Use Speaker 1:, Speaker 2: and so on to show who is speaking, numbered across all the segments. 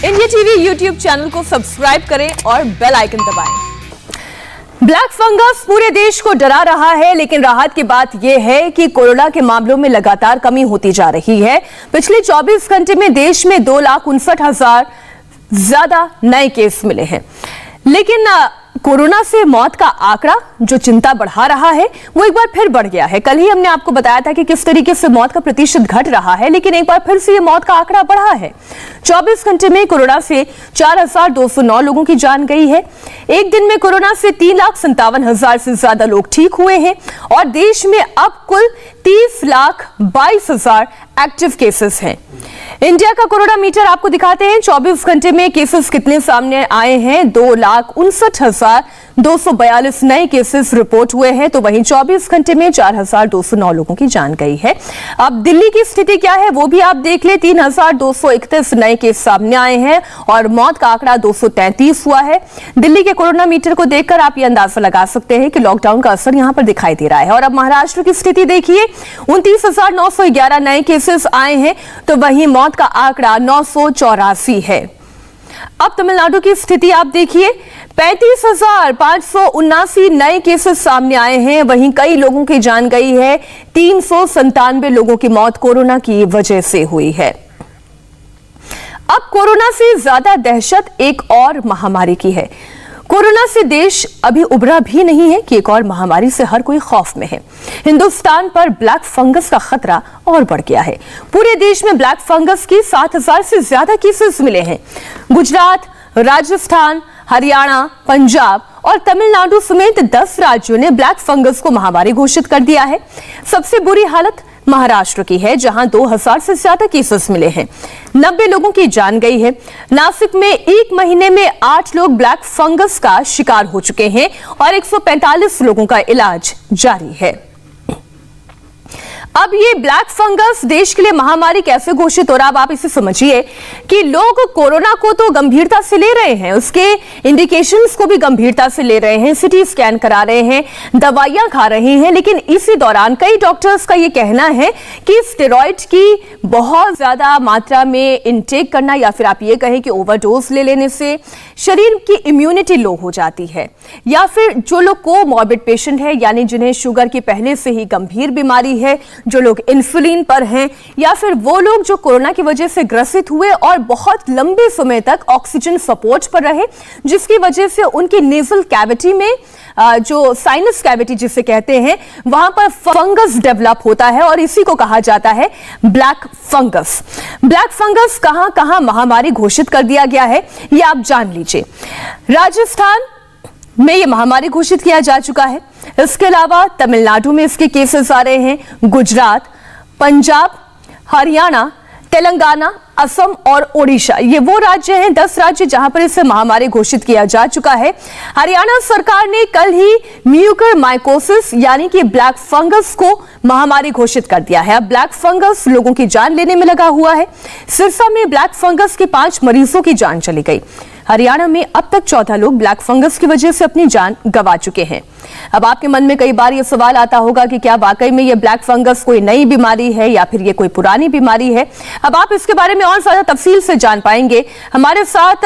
Speaker 1: India TV YouTube channel को subscribe करें और बेल आइकन दबाएं। ब्लैक फंगस पूरे देश को डरा रहा है, लेकिन राहत की बात यह है कि कोरोना के मामलों में लगातार कमी होती जा रही है। पिछले 24 घंटे में देश में 2,59,000 ज्यादा नए केस मिले हैं, लेकिन कोरोना से मौत का आंकड़ा जो चिंता बढ़ा रहा है वो एक बार फिर बढ़ गया है। कल ही हमने आपको बताया था कि किस तरीके से मौत का प्रतिशत घट रहा है, लेकिन एक बार फिर से ये मौत का आंकड़ा बढ़ा है। 24 घंटे में कोरोना से 4,209 लोगों की जान गई है। एक दिन में कोरोना से 3,57,000 से ज्यादा लोग ठीक हुए हैं और देश में अब कुल 30,22,000 एक्टिव केसेस हैं। इंडिया का कोरोना मीटर आपको दिखाते हैं। 24 घंटे में केसेस कितने सामने आए हैं? 2,59,242 नए केसेस रिपोर्ट हुए हैं, तो वहीं 24 घंटे में 4,209 लोगों की जान गई है। अब दिल्ली की स्थिति क्या है वो भी आप देख ले। 3,231 नए केस सामने आए हैं और मौत का आंकड़ा 233 हुआ है। दिल्ली के कोरोना मीटर को देखकर आप ये अंदाजा लगा सकते हैं कि लॉकडाउन का असर यहां पर दिखाई दे रहा है। और अब महाराष्ट्र की स्थिति देखिए, 29,911 नए केसेस आए हैं, तो वहीं मौत का आंकड़ा 984 है। अब तमिलनाडु की स्थिति आप देखिए, 35,579 नए केसेस सामने आए हैं, वहीं कई लोगों की जान गई है। 397 लोगों की मौत कोरोना की वजह से हुई है। अब कोरोना से ज्यादा दहशत एक और महामारी की है। कोरोना से देश अभी उबरा भी नहीं है कि एक और महामारी से हर कोई खौफ में है। हिंदुस्तान पर ब्लैक फंगस का खतरा और बढ़ गया है। पूरे देश में ब्लैक फंगस की 7,000 से ज्यादा केसेस मिले हैं। गुजरात, राजस्थान, हरियाणा, पंजाब और तमिलनाडु समेत 10 राज्यों ने ब्लैक फंगस को महामारी घोषित कर दिया है। सबसे बुरी हालत महाराष्ट्र की है, जहां 2,000 से ज्यादा केसेस मिले हैं। 90 लोगों की जान गई है। नासिक में एक महीने में 8 लोग ब्लैक फंगस का शिकार हो चुके हैं और 145 लोगों का इलाज जारी है। अब ये ब्लैक फंगस देश के लिए महामारी कैसे घोषित हो रहा है, अब आप इसे समझिए कि लोग कोरोना को तो गंभीरता से ले रहे हैं, उसके इंडिकेशंस को भी गंभीरता से ले रहे हैं, सिटी स्कैन करा रहे हैं, दवाइयां खा रहे हैं, लेकिन इसी दौरान कई डॉक्टर्स का ये कहना है कि स्टेरॉइड की बहुत ज्यादा मात्रा में इनटेक करना या फिर आप ये कहें कि ओवरडोज ले लेने से शरीर की इम्यूनिटी लो हो जाती है, या फिर जो लोग कोमॉर्बिड पेशेंट है, यानी जिन्हें शुगर की पहले से ही गंभीर बीमारी है, जो लोग इंसुलिन पर हैं, या फिर वो लोग जो कोरोना की वजह से ग्रसित हुए और बहुत लंबे समय तक ऑक्सीजन सपोर्ट पर रहे, जिसकी वजह से उनकी नेजल कैविटी में जो साइनस कैविटी जिसे कहते हैं, वहां पर फंगस डेवलप होता है और इसी को कहा जाता है ब्लैक फंगस। ब्लैक फंगस कहां कहां महामारी घोषित कर दिया गया है ये आप जान लीजिए। राजस्थान में ये महामारी घोषित किया जा चुका है। इसके अलावा तमिलनाडु में इसके केसेस आ रहे हैं। गुजरात, पंजाब, हरियाणा, तेलंगाना, असम और ओडिशा, ये वो राज्य हैं, 10 राज्य जहां पर इसे महामारी घोषित किया जा चुका है। हरियाणा सरकार ने कल ही म्यूकरमाइकोसिस यानी कि ब्लैक फंगस को महामारी घोषित कर दिया है। अब ब्लैक फंगस लोगों की जान लेने में लगा हुआ है। सिरसा में ब्लैक फंगस के 5 मरीजों की जान चली गई। हरियाणा में अब तक 14 लोग ब्लैक फंगस की वजह से अपनी जान गंवा चुके हैं। अब आपके मन में कई बार यह सवाल आता होगा कि क्या वाकई में यह ब्लैक फंगस कोई नई बीमारी है या फिर यह कोई पुरानी बीमारी है। अब आप इसके बारे में और ज्यादा तफसील से जान पाएंगे। हमारे साथ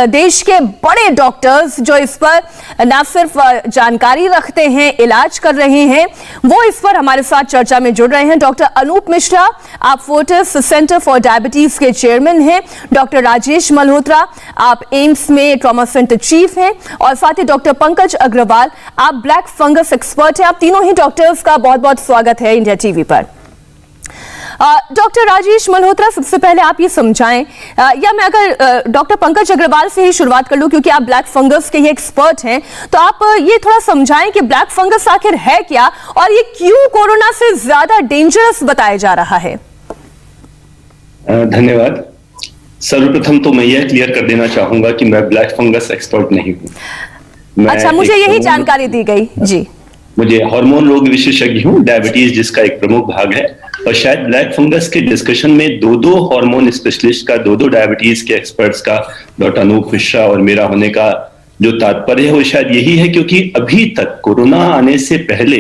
Speaker 1: देश के बड़े डॉक्टर्स जो इस पर न सिर्फ जानकारी रखते हैं, इलाज कर रहे हैं, वो इस पर हमारे साथ चर्चा में जुड़ रहे हैं। डॉक्टर अनूप मिश्रा, आप फोर्टिस सेंटर फॉर डायबिटीज के चेयरमैन हैं। डॉक्टर राजेश मल्होत्रा, आप एम्स में ट्रॉमा सेंटर चीफ हैं, और साथ ही डॉक्टर पंकज अग्रवाल, आप ब्लैक फंगस एक्सपर्ट हैं। आप तीनों ही डॉक्टर्स का बहुत बहुत स्वागत है इंडिया टीवी पर। डॉक्टर राजेश मल्होत्रा, सबसे पहले आप ये समझाएं, या मैं अगर डॉक्टर पंकज अग्रवाल से ही शुरुआत कर लूं क्योंकि आप ब्लैक फंगस के ही एक्सपर्ट हैं, तो आप ये थोड़ा समझाएं कि ब्लैक फंगस आखिर है क्या और ये क्यों कोरोना से ज्यादा डेंजरस बताया जा रहा है।
Speaker 2: धन्यवाद। सर्वप्रथम तो मैं यह क्लियर कर देना चाहूंगा कि मैं ब्लैक फंगस एक्सपर्ट नहीं हूं।
Speaker 1: अच्छा, मुझे यही जानकारी दी गई जी।
Speaker 2: मुझे हार्मोन रोग विशेषज्ञ हूं, डायबिटीज जिसका एक प्रमुख भाग है, और शायद ब्लैक फंगस के डिस्कशन में दो हार्मोन स्पेशलिस्ट का, दो डायबिटीज के एक्सपर्ट्स का, डॉक्टर अनूप मिश्रा और मेरा होने का जो तात्पर्य है वो शायद यही है, क्योंकि अभी तक कोरोना आने से पहले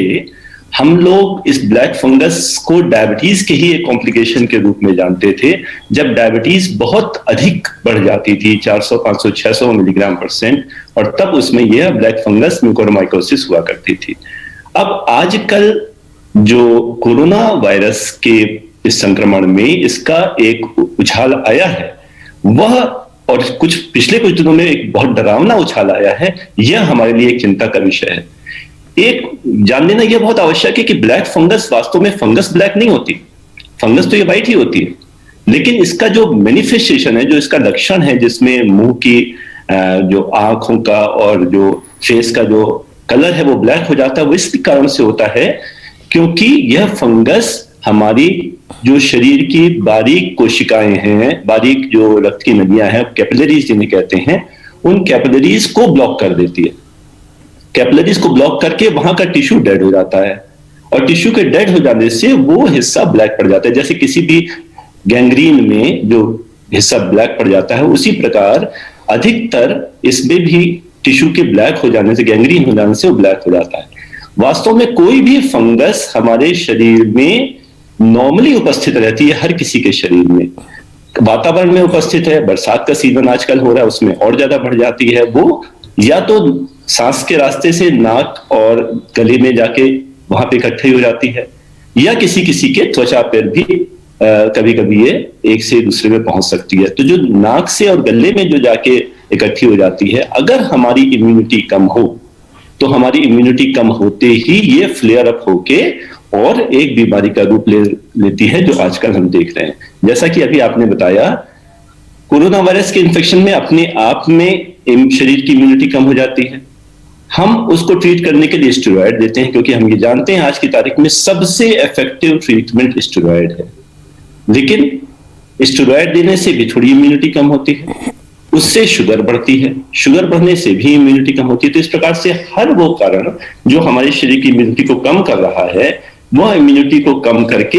Speaker 2: हम लोग इस ब्लैक फंगस को डायबिटीज के ही एक कॉम्प्लिकेशन के रूप में जानते थे, जब डायबिटीज बहुत अधिक बढ़ जाती थी 400, 500, 600 मिलीग्राम %, और तब उसमें यह ब्लैक फंगस म्यूकोरमाइकोसिस हुआ करती थी। अब आजकल जो कोरोना वायरस के इस संक्रमण में इसका एक उछाल आया है, वह और पिछले कुछ दिनों में एक बहुत डरावना उछाल आया है, यह हमारे लिए एक चिंता का विषय है। एक जान लेना यह बहुत आवश्यक है कि ब्लैक फंगस वास्तव में फंगस ब्लैक नहीं होती, फंगस तो ये व्हाइट ही होती है, लेकिन इसका जो मैनिफेस्टेशन है, जो इसका लक्षण है, जिसमें मुंह की जो आंखों का और जो फेस का जो कलर है वो ब्लैक हो जाता है, वो इस कारण से होता है क्योंकि यह फंगस हमारी जो शरीर की बारीक कोशिकाएं हैं, बारीक जो रक्त की नलियां हैं, कैपिलरीज जिन्हें कहते हैं, उन कैपिलरीज को ब्लॉक कर देती है। कैपिलरीज को ब्लॉक करके वहां का टिश्यू डेड हो जाता है, और टिश्यू के डेड हो जाने से वो हिस्सा ब्लैक पड़ जाता है। जैसे किसी भी गैंग्रीन में जो हिस्सा ब्लैक पड़ जाता है, उसी प्रकार अधिकतर इसमें भी टिश्यू के ब्लैक हो जाने से, गैंग्रीन हो जाने से वो ब्लैक हो जाता है। वास्तव में कोई भी फंगस हमारे शरीर में नॉर्मली उपस्थित रहती है, हर किसी के शरीर में वातावरण में उपस्थित है। बरसात का सीजन आजकल हो रहा है, उसमें और ज्यादा बढ़ जाती है। वो या तो सांस के रास्ते से नाक और गले में जाके वहां पे इकट्ठी हो जाती है, या किसी किसी के त्वचा पर भी कभी कभी ये एक से दूसरे में पहुंच सकती है। तो जो नाक से और गले में जो जाके इकट्ठी हो जाती है, अगर हमारी इम्यूनिटी कम हो तो हमारी इम्यूनिटी कम होते ही ये फ्लेयर अप होके और एक बीमारी का रूप लेती है, जो आजकल हम देख रहे हैं। जैसा कि अभी आपने बताया, कोरोना वायरस के इन्फेक्शन में अपने आप में शरीर की इम्यूनिटी कम हो जाती है। हम उसको ट्रीट करने के लिए स्टेरॉयड देते हैं, क्योंकि हम ये जानते हैं आज की तारीख में सबसे इफेक्टिव ट्रीटमेंट स्टेरॉयड है। लेकिन स्टेरॉयड देने से भी थोड़ी इम्यूनिटी कम होती है, उससे शुगर बढ़ती है, शुगर बढ़ने से भी इम्यूनिटी कम होती है। तो इस प्रकार से हर वो कारण जो हमारे शरीर की इम्यूनिटी को कम कर रहा है, वह इम्यूनिटी को कम करके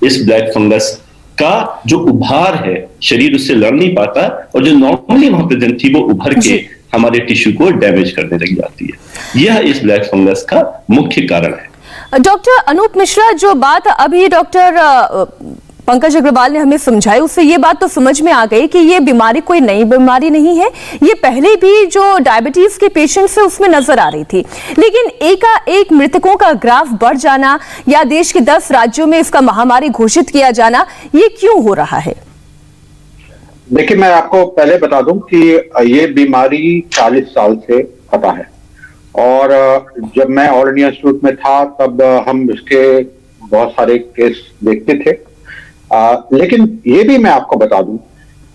Speaker 2: इस ब्लैक फंगस का जो उभार है, शरीर उससे लड़ नहीं पाता, और जो नॉर्मली वहां प्रेजेंट थी वो उभर के हमारे टिश्यू को डैमेज करने लग जाती है। यह इस ब्लैक फंगस का मुख्य कारण है।
Speaker 1: डॉक्टर अनूप मिश्रा, जो बात अभी डॉक्टर पंकज अग्रवाल ने हमें समझाई, उससे ये बात तो समझ में आ गई कि ये बीमारी कोई नई बीमारी नहीं है, ये पहले भी जो डायबिटीज के पेशेंट्स है उसमें नजर आ रही थी। लेकिन एकाएक मृतकों का ग्राफ बढ़ जाना या देश के 10 राज्यों में इसका महामारी घोषित किया जाना, ये क्यों हो रहा है?
Speaker 3: देखिए, मैं आपको पहले बता दूं कि ये बीमारी 40 साल से पता है, और जब मैं ऑल इंडिया इंस्टीट्यूट में था तब हम इसके बहुत सारे केस देखते थे। लेकिन ये भी मैं आपको बता दूं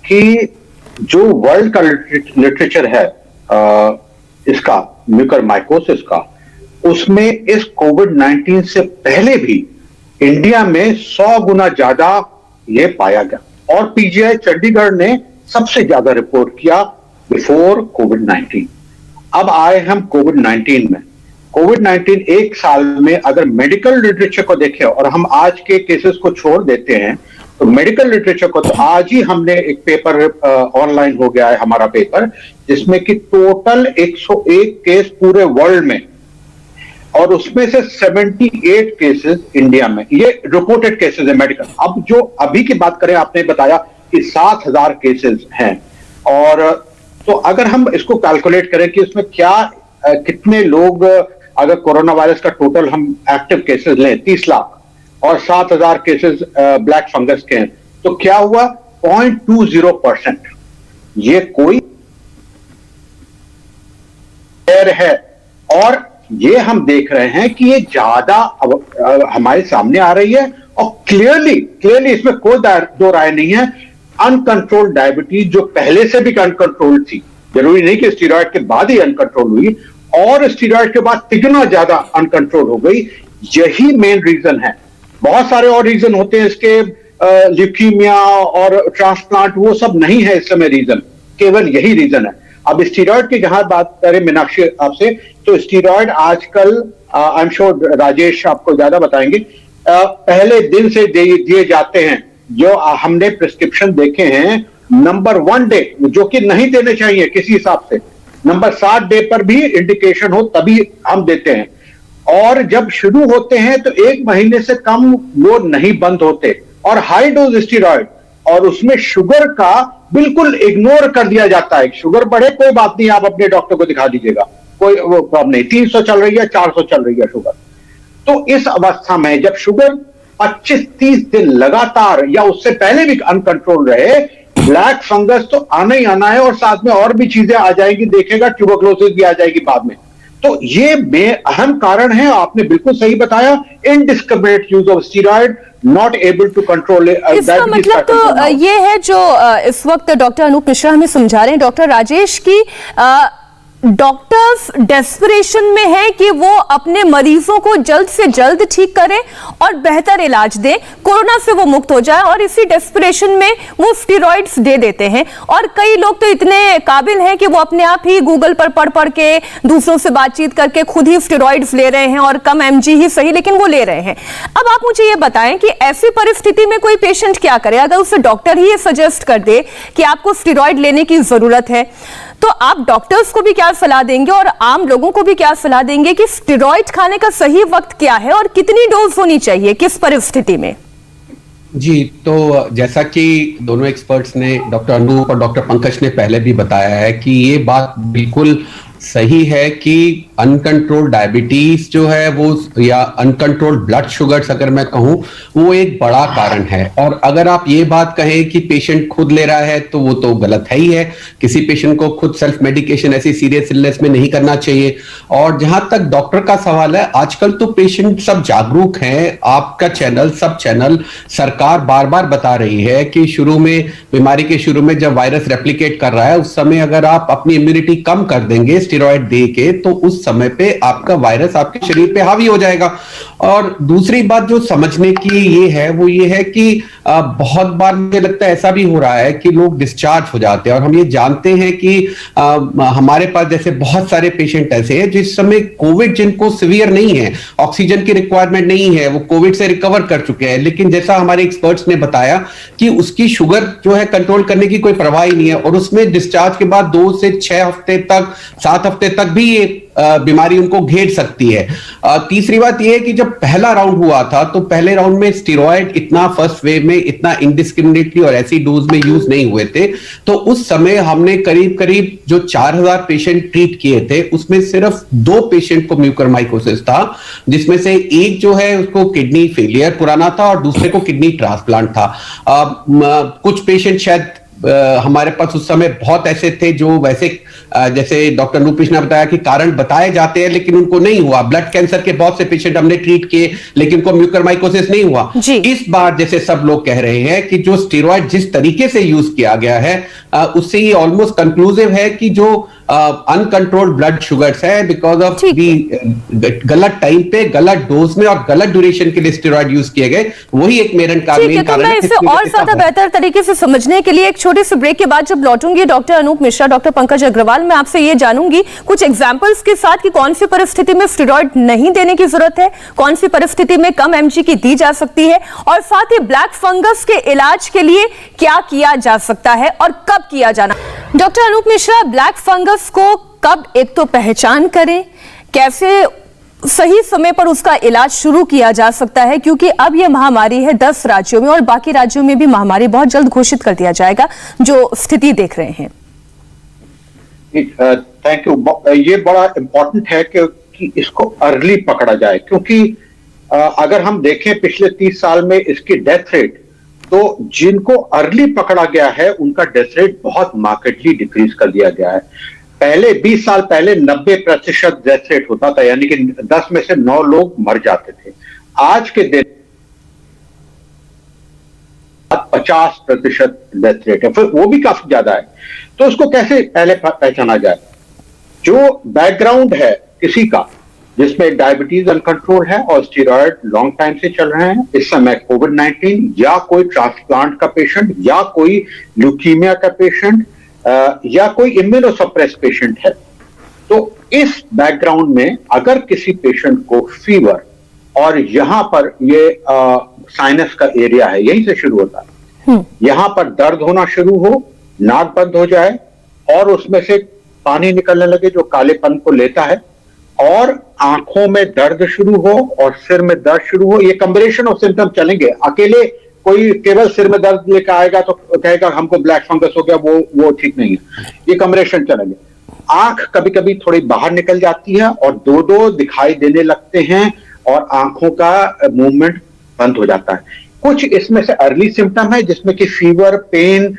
Speaker 3: कि जो वर्ल्ड का लिटरेचर है इसका म्यूकोरमाइकोसिस का, उसमें इस कोविड-19 से पहले भी इंडिया में 100 गुना ज्यादा ये पाया गया, और पीजीआई चंडीगढ़ ने सबसे ज्यादा रिपोर्ट किया बिफोर कोविड-19। अब आए हम कोविड-19 में। कोविड-19 एक साल में अगर मेडिकल लिटरेचर को देखें, और हम आज के केसेस को छोड़ देते हैं, तो मेडिकल लिटरेचर को, तो आज ही हमने एक पेपर ऑनलाइन हो गया है हमारा पेपर, जिसमें कि टोटल 101 केस पूरे वर्ल्ड में, और उसमें से 78 केसेस इंडिया में, ये रिपोर्टेड केसेस है मेडिकल। अब जो अभी की बात करें, आपने बताया कि 7,000 केसेस हैं, और तो अगर हम इसको कैलकुलेट करें कि इसमें क्या कितने लोग, अगर कोरोना वायरस का टोटल हम एक्टिव केसेस लें 30 लाख और 7,000 केसेस ब्लैक फंगस के हैं, तो क्या हुआ 0.20%। ये कोई है, और ये हम देख रहे हैं कि ये ज्यादा हमारे सामने आ रही है, और क्लियरली इसमें कोई दो राय नहीं है। अनकंट्रोल्ड डायबिटीज जो पहले से भी अनकंट्रोल्ड थी, जरूरी नहीं कि स्टीरॉयड के बाद ही अनकंट्रोल हुई, और स्टीरॉयड के बाद तिगुना ज्यादा अनकंट्रोल हो गई, यही मेन रीजन है। बहुत सारे और रीजन होते हैं इसके, ल्यूकीमिया और ट्रांसप्लांट, वो सब नहीं है इस समय रीजन, केवल यही रीजन है। अब स्टीरॉयड की जहां बात करें मीनाक्षी आपसे, तो स्टीरॉयड आजकल आई एम श्योर राजेश आपको ज्यादा बताएंगे, पहले दिन से दिए जाते हैं। जो हमने प्रिस्क्रिप्शन देखे हैं नंबर 1 डे, जो कि नहीं देने चाहिए किसी हिसाब से, नंबर 7 डे पर भी इंडिकेशन हो तभी हम देते हैं। और जब शुरू होते हैं तो 1 महीने से कम वो नहीं बंद होते, और हाई डोज स्टेरॉइड और उसमें शुगर का बिल्कुल इग्नोर कर दिया जाता है। शुगर बढ़े कोई बात नहीं, आप अपने डॉक्टर को दिखा दीजिएगा, कोई वो प्रॉब्लम नहीं, 300 चल रही है, 400 चल रही है शुगर। तो इस अवस्था में जब शुगर 25-30 दिन लगातार या उससे पहले भी अनकंट्रोल रहे, ब्लैक फंगस तो आना ही आना है, और साथ में और भी चीजें आ जाएंगी, देखेगा ट्यूबरकुलोसिस भी आ जाएगी बाद में। तो ये अहम कारण है, आपने बिल्कुल सही बताया, indiscriminate use of steroid, not able to control.
Speaker 1: इसका मतलब तो ये है जो इस वक्त डॉक्टर अनूप मिश्रा हमें समझा रहे हैं डॉक्टर राजेश की डॉक्टर्स डेस्परेशन में है कि वो अपने मरीजों को जल्द से जल्द ठीक करें और बेहतर इलाज दें, कोरोना से वो मुक्त हो जाए, और इसी डेस्परेशन में वो स्टेरॉइड्स दे देते हैं। और कई लोग तो इतने काबिल हैं कि वो अपने आप ही गूगल पर पढ़ के दूसरों से बातचीत करके खुद ही स्टेरॉइड्स ले रहे हैं, और कम एमजी ही सही लेकिन वो ले रहे हैं। अब आप मुझे ये बताएं कि ऐसी परिस्थिति में कोई पेशेंट क्या करे अगर उसे डॉक्टर ही ये सजेस्ट कर दे कि आपको स्टेरॉइड लेने की जरूरत है, तो आप डॉक्टर्स को भी क्या सलाह देंगे और आम लोगों को भी क्या सलाह देंगे कि स्टेरॉइड खाने का सही वक्त क्या है और कितनी डोज होनी चाहिए किस परिस्थिति में?
Speaker 4: जी, तो जैसा कि दोनों एक्सपर्ट्स ने, डॉक्टर अनूप और डॉक्टर पंकज ने पहले भी बताया है कि ये बात बिल्कुल सही है कि अनकंट्रोल्ड डायबिटीज जो है वो, या अनकंट्रोल्ड ब्लड शुगर्स अगर मैं कहूं, वो एक बड़ा कारण है। और अगर आप ये बात कहें कि पेशेंट खुद ले रहा है तो वो तो गलत है ही है। किसी पेशेंट को खुद सेल्फ मेडिकेशन ऐसी सीरियस इलनेस में नहीं करना चाहिए। और जहां तक डॉक्टर का सवाल है, आजकल तो पेशेंट सब जागरूक हैं। आपका चैनल, सब चैनल, सरकार बार बार बता रही है कि शुरू में, बीमारी के शुरू में जब वायरस रेप्लिकेट कर रहा है, उस समय अगर आप अपनी इम्यूनिटी कम कर देंगे स्टेरॉइड दे के, तो उस समय पे आपका वायरस आपके शरीर पे हावी हो जाएगा। और दूसरी बात जो समझने की ये है, वो ये है कि बहुत बार मुझे लगता है ऐसा भी हो रहा है कि लोग डिस्चार्ज हो जाते हैं। और हम ये जानते हैं कि हमारे पास जैसे बहुत सारे पेशेंट ऐसे हैं जिस समय कोविड, जिनको सीवियर नहीं है, ऑक्सीजन की रिक्वायरमेंट नहीं है, वो कोविड से रिकवर कर चुके हैं, लेकिन जैसा हमारे एक्सपर्ट्स ने बताया कि उसकी शुगर जो है कंट्रोल करने की कोई परवाह ही नहीं है, और उसमें डिस्चार्ज के बाद 2 से 6 हफ्ते तक, 7 हफ्ते तक भी ये बीमारी उनको घेर सकती है। तीसरी बात यह है कि जब पहला राउंड हुआ था, तो पहले राउंड में स्टेरॉइड इतना फर्स्ट वेव में इतना इंडिस्क्रिमिनेटली और ऐसी डोज में यूज नहीं हुए थे। तो उस समय हमने करीब करीब जो 4000 पेशेंट ट्रीट किए थे, उसमें सिर्फ 2 पेशेंट को म्यूकरमाइकोसिस था, जिसमें से एक जो है उसको किडनी फेलियर पुराना था और दूसरे को किडनी ट्रांसप्लांट था। कुछ पेशेंट शायद हमारे पास उस समय बहुत ऐसे थे जो वैसे, जैसे डॉक्टर अनूप मिश्रा ने बताया कि कारण बताए जाते हैं लेकिन उनको नहीं हुआ। ब्लड कैंसर के बहुत से पेशेंट हमने ट्रीट किए लेकिन उनको म्यूकरमाइकोसिस नहीं हुआ। इस बार जैसे सब लोग कह रहे हैं कि जो स्टेरॉइड जिस तरीके से यूज किया गया है, उससे ये ऑलमोस्ट कंक्लूसिव है कि जो अनकंट्रोल्ड ब्लड शुगर्स है, बिकॉज ऑफ गलत टाइम पे, गलत डोज में और गलत ड्यूरेशन के लिए स्टेरॉइड यूज किए गए, वही एक मेन कारण है।
Speaker 1: तो मैं इसे और ज्यादा बेहतर तरीके से समझने के लिए एक छोटे से ब्रेक के बाद जब लौटूंगी, डॉक्टर अनूप मिश्रा, डॉक्टर पंकज अग्रवाल, मैं आपसे ये जानूंगी कुछ एग्जांपल्स के साथ कि कौन सी परिस्थिति में स्टेरॉइड नहीं देने की जरूरत है, कौन सी परिस्थिति में कम एमजी की दी जा सकती है, और साथ ही ब्लैक फंगस के इलाज के लिए क्या किया जा सकता है और कब किया जाना। Doctor Anoop Mishra, black fungus को कब एक तो पहचान करें, कैसे सही समय पर उसका इलाज शुरू किया जा सकता है, क्योंकि अब यह महामारी है 10 राज्यों में और बाकी राज्यों में भी महामारी बहुत जल्द घोषित कर दिया जाएगा, जो स्थिति देख रहे हैं।
Speaker 3: Thank you. ये बड़ा इंपॉर्टेंट है कि इसको अर्ली पकड़ा जाए, क्योंकि अगर हम देखें पिछले 30 साल में इसकी डेथ रेट, तो जिनको अर्ली पकड़ा गया है उनका डेथ रेट बहुत मार्केटली डिक्रीज कर दिया गया है। पहले 20 साल पहले 90% डेथ रेट होता था, यानी कि 10 में से 9 लोग मर जाते थे। आज के दिन 50% डेथ रेट है, फिर वो भी काफी ज्यादा है। तो उसको कैसे पहले पहचाना जाए? जो बैकग्राउंड है किसी का जिसमें डायबिटीज अनकंट्रोल है और स्टेरॉइड लॉन्ग टाइम से चल रहे हैं, इस समय कोविड-19 या कोई ट्रांसप्लांट का पेशेंट या कोई ल्यूकीमिया का पेशेंट या कोई इम्यूनोसप्रेस पेशेंट है, तो इस बैकग्राउंड में अगर किसी पेशेंट को फीवर, और यहां पर ये साइनस का एरिया है, यहीं से शुरू होता है, यहां पर दर्द होना शुरू हो, नाक बंद हो जाए और उसमें से पानी निकलने लगे जो कालेपन को लेता है, और आंखों में दर्द शुरू हो और सिर में दर्द शुरू हो, ये कॉम्बिनेशन ऑफ सिम्टम चलेंगे। अकेले कोई केवल सिर में दर्द लेकर आएगा तो कहेगा हमको ब्लैक फंगस हो गया, वो ठीक नहीं है, ये कॉम्बिनेशन चलेंगे। आंख कभी कभी थोड़ी बाहर निकल जाती है और दो दिखाई देने लगते हैं और आंखों का मूवमेंट बंद हो जाता है। कुछ इसमें से अर्ली सिम्टम है जिसमें कि फीवर, पेन,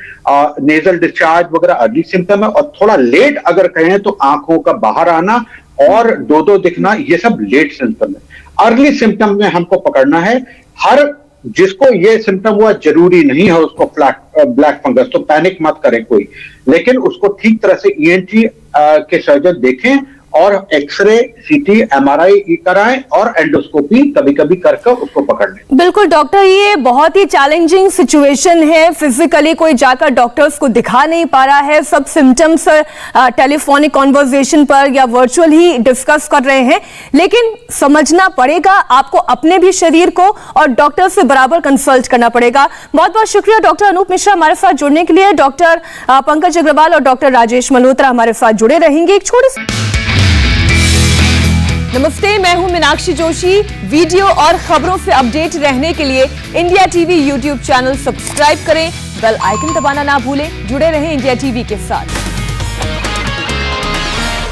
Speaker 3: नेजल डिस्चार्ज वगैरह अर्ली सिम्टम है, और थोड़ा लेट अगर कहें तो आंखों का बाहर आना और दो दिखना, ये सब लेट सिम्टम है। अर्ली सिम्टम में हमको पकड़ना है। हर जिसको ये सिम्टम हुआ जरूरी नहीं है उसको ब्लैक फंगस, तो पैनिक मत करें कोई, लेकिन उसको ठीक तरह से ईएनटी के सर्जन देखें और एक्सरे, सीटी, एमआरआई कराएं और एंडोस्कोपी कभी कभी करके उसको पकड़ लें।
Speaker 1: बिल्कुल डॉक्टर, ये बहुत ही चैलेंजिंग सिचुएशन है। फिजिकली कोई जाकर डॉक्टर्स को दिखा नहीं पा रहा है, सब सिम्टम्स टेलीफोनिक कॉन्वर्सेशन पर या वर्चुअल ही डिस्कस कर रहे हैं, लेकिन समझना पड़ेगा आपको अपने भी शरीर को, और डॉक्टर से बराबर कंसल्ट करना पड़ेगा। बहुत बहुत शुक्रिया डॉक्टर अनूप मिश्रा हमारे साथ जुड़ने के लिए। डॉक्टर पंकज अग्रवाल और डॉक्टर राजेश मल्होत्रा हमारे साथ जुड़े रहेंगे। एक छोटी सी नमस्ते, मैं हूं मीनाक्षी जोशी। वीडियो और खबरों से अपडेट रहने के लिए India TV YouTube channel subscribe करें, बेल आइकन दबाना ना भूलें। जुड़े रहें इंडिया टीवी के साथ।